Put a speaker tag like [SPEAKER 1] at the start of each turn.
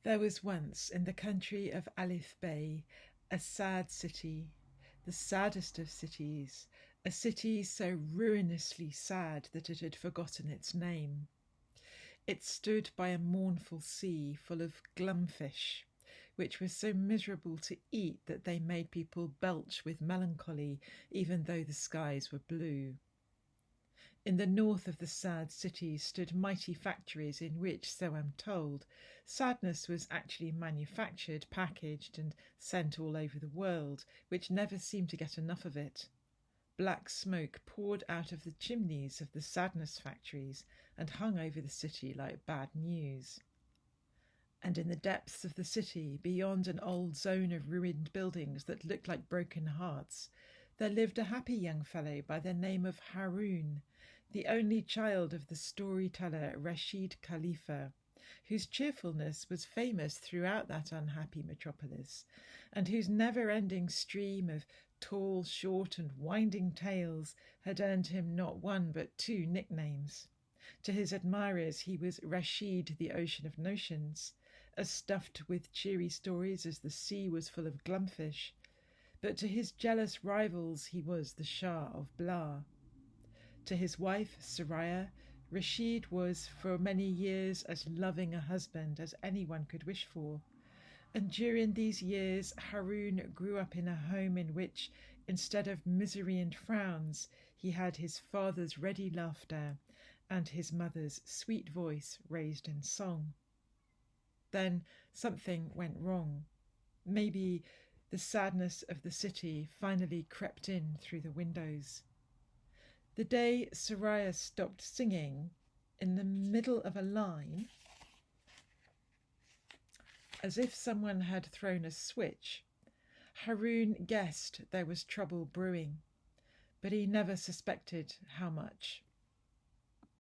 [SPEAKER 1] There was once in the country of Alif Bay a sad city, the saddest of cities, a city so ruinously sad that it had forgotten its name. It stood by a mournful sea full of glumfish, which were so miserable to eat that they made people belch with melancholy, even though the skies were blue. In the north of the sad city stood mighty factories in which, so I'm told, sadness was actually manufactured, packaged, and sent all over the world, which never seemed to get enough of it. Black smoke poured out of the chimneys of the sadness factories and hung over the city like bad news. And in the depths of the city, beyond an old zone of ruined buildings that looked like broken hearts, there lived a happy young fellow by the name of Haround, the only child of the storyteller Rashid Khalifa, whose cheerfulness was famous throughout that unhappy metropolis, and whose never-ending stream of tall, short, and winding tales had earned him not one but two nicknames. To his admirers he was Rashid, the ocean of notions, as stuffed with cheery stories as the sea was full of glumfish, but to his jealous rivals he was the Shah of Blah. To his wife, Soraya, Rashid was for many years as loving a husband as anyone could wish for, and during these years Haround grew up in a home in which, instead of misery and frowns, he had his father's ready laughter and his mother's sweet voice raised in song. Then something went wrong. Maybe the sadness of the city finally crept in through the windows. The day Soraya stopped singing, in the middle of a line, as if someone had thrown a switch, Haround guessed there was trouble brewing, but he never suspected how much.